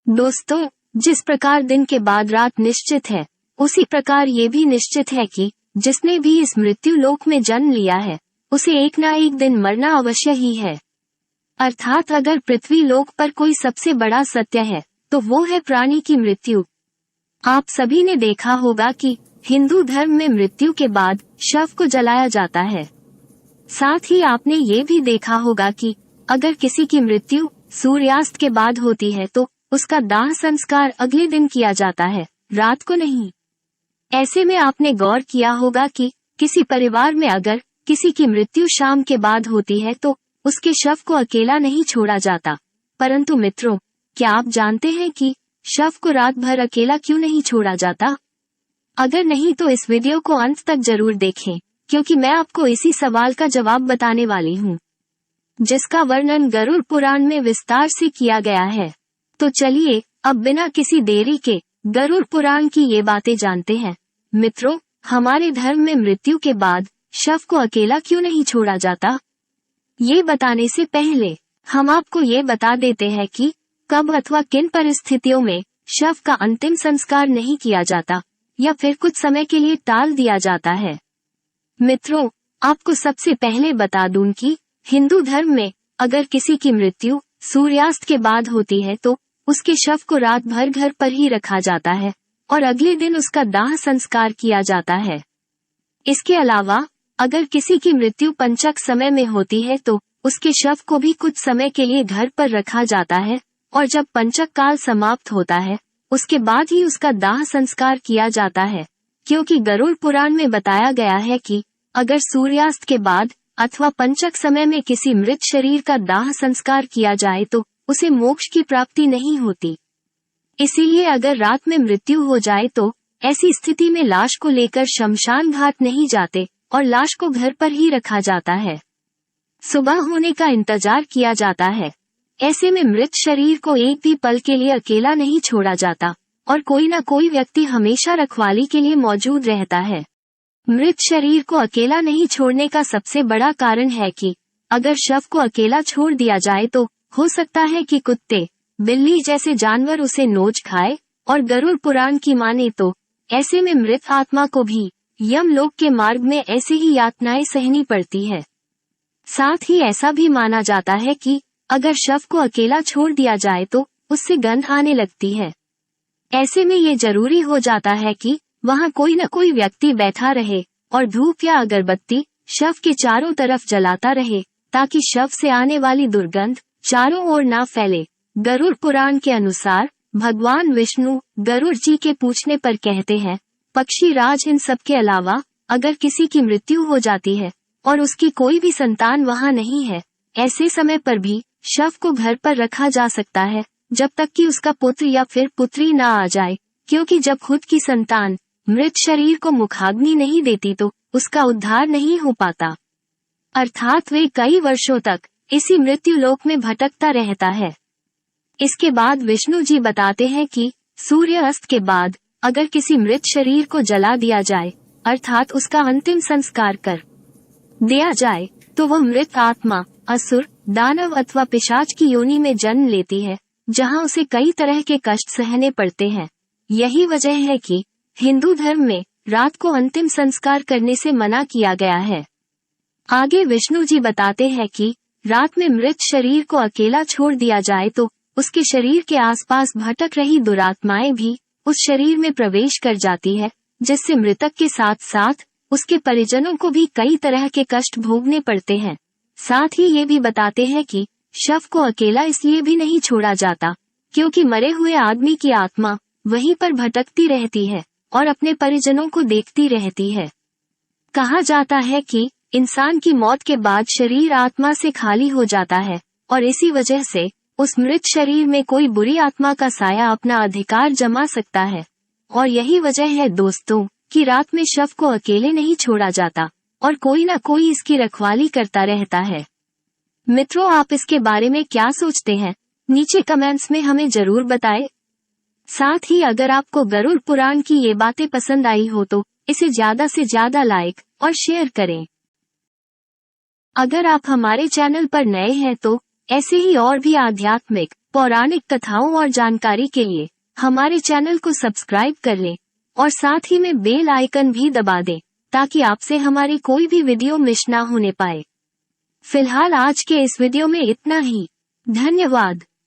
दोस्तों, जिस प्रकार दिन के बाद रात निश्चित है, उसी प्रकार ये भी निश्चित है कि जिसने भी इस मृत्यु लोक में जन्म लिया है, उसे एक ना एक दिन मरना अवश्य ही है। अर्थात अगर पृथ्वी लोक पर कोई सबसे बड़ा सत्य है, तो वो है प्राणी की मृत्यु। आप सभी ने देखा होगा कि हिंदू धर्म में मृत्यु के बाद शव को जलाया जाता है। साथ ही आपने ये भी देखा होगा कि अगर किसी की मृत्यु सूर्यास्त के बाद होती है तो उसका दाह संस्कार अगले दिन किया जाता है, रात को नहीं। ऐसे में आपने गौर किया होगा कि किसी परिवार में अगर किसी की मृत्यु शाम के बाद होती है तो उसके शव को अकेला नहीं छोड़ा जाता। परंतु मित्रों, क्या आप जानते हैं कि शव को रात भर अकेला क्यों नहीं छोड़ा जाता? अगर नहीं तो इस वीडियो को अंत तक जरूर देखें, क्योंकि मैं आपको इसी सवाल का जवाब बताने वाली हूँ, जिसका वर्णन गरुड़ पुराण में विस्तार से किया गया है। तो चलिए अब बिना किसी देरी के गरुड़ पुराण की ये बातें जानते हैं। मित्रों, हमारे धर्म में मृत्यु के बाद शव को अकेला क्यों नहीं छोड़ा जाता, ये बताने से पहले हम आपको ये बता देते हैं कि कब अथवा किन परिस्थितियों में शव का अंतिम संस्कार नहीं किया जाता या फिर कुछ समय के लिए टाल दिया जाता है। मित्रों, आपको सबसे पहले बता दूं कि हिंदू धर्म में अगर किसी की मृत्यु सूर्यास्त के बाद होती है तो उसके शव को रात भर घर पर ही रखा जाता है और अगले दिन उसका दाह संस्कार किया जाता है। इसके अलावा अगर किसी की मृत्यु पंचक समय में होती है तो उसके शव को भी कुछ समय के लिए घर पर रखा जाता है और जब पंचक काल समाप्त होता है उसके बाद ही उसका दाह संस्कार किया जाता है, क्योंकि गरुड़ पुराण में बताया गया है कि अगर सूर्यास्त के बाद अथवा पंचक समय में किसी मृत शरीर का दाह संस्कार किया जाए तो उसे मोक्ष की प्राप्ति नहीं होती। इसीलिए अगर रात में मृत्यु हो जाए तो ऐसी स्थिति में लाश को लेकर शमशान घाट नहीं जाते और लाश को घर पर ही रखा जाता है। सुबह होने का इंतजार किया जाता है। ऐसे में मृत शरीर को एक भी पल के लिए अकेला नहीं छोड़ा जाता और कोई न कोई व्यक्ति हमेशा रखवाली के लिए मौजूद रहता है। मृत शरीर को अकेला नहीं छोड़ने का सबसे बड़ा कारण है कि अगर शव को अकेला छोड़ दिया जाए तो हो सकता है कि कुत्ते, बिल्ली जैसे जानवर उसे नोच खाए और गरुड़ पुराण की माने तो ऐसे में मृत आत्मा को भी यमलोक के मार्ग में ऐसे ही यातनाएं सहनी पड़ती है। साथ ही ऐसा भी माना जाता है कि अगर शव को अकेला छोड़ दिया जाए तो उससे गंध आने लगती है। ऐसे में ये जरूरी हो जाता है कि वहाँ कोई न कोई व्यक्ति बैठा रहे और धूप या अगरबत्ती शव के चारों तरफ जलाता रहे ताकि शव से आने वाली दुर्गंध चारों ओर ना फैले। गरुड़ पुराण के अनुसार भगवान विष्णु गरुड़ जी के पूछने पर कहते हैं, पक्षी राज, इन सब के अलावा अगर किसी की मृत्यु हो जाती है और उसकी कोई भी संतान वहाँ नहीं है, ऐसे समय पर भी शव को घर पर रखा जा सकता है जब तक कि उसका पुत्र या फिर पुत्री ना आ जाए, क्योंकि जब खुद की संतान मृत शरीर को मुखाग्नि नहीं देती तो उसका उद्धार नहीं हो पाता। अर्थात वे कई वर्षों तक इसी मृत्यु लोक में भटकता रहता है। इसके बाद विष्णु जी बताते हैं कि सूर्य अस्त के बाद अगर किसी मृत शरीर को जला दिया जाए, अर्थात उसका अंतिम संस्कार कर दिया जाए, तो वह मृत आत्मा असुर, दानव अथवा पिशाच की योनि में जन्म लेती है, जहां उसे कई तरह के कष्ट सहने पड़ते हैं। यही वजह है कि हिंदू धर्म में रात को अंतिम संस्कार करने से मना किया गया है। आगे विष्णु जी बताते हैं कि रात में मृत शरीर को अकेला छोड़ दिया जाए तो उसके शरीर के आसपास भटक रही दुरात्माएं भी उस शरीर में प्रवेश कर जाती है, जिससे मृतक के साथ साथ उसके परिजनों को भी कई तरह के कष्ट भोगने पड़ते हैं। साथ ही ये भी बताते हैं कि शव को अकेला इसलिए भी नहीं छोड़ा जाता क्योंकि मरे हुए आदमी की आत्मा वहीं पर भटकती रहती है और अपने परिजनों को देखती रहती है। कहा जाता है कि इंसान की मौत के बाद शरीर आत्मा से खाली हो जाता है और इसी वजह से उस मृत शरीर में कोई बुरी आत्मा का साया अपना अधिकार जमा सकता है। और यही वजह है दोस्तों कि रात में शव को अकेले नहीं छोड़ा जाता और कोई ना कोई इसकी रखवाली करता रहता है। मित्रों, आप इसके बारे में क्या सोचते हैं? नीचे कमेंट्स में हमें जरूर बताएं। साथ ही अगर आपको गरुड़ पुराण की ये बातें पसंद आई हो तो इसे ज्यादा से ज्यादा लाइक और शेयर करें। अगर आप हमारे चैनल पर नए हैं तो ऐसे ही और भी आध्यात्मिक पौराणिक कथाओं और जानकारी के लिए हमारे चैनल को सब्सक्राइब कर लें और साथ ही में बेल आइकन भी दबा दें ताकि आपसे हमारी कोई भी वीडियो मिस ना होने पाए। फिलहाल आज के इस वीडियो में इतना ही। धन्यवाद।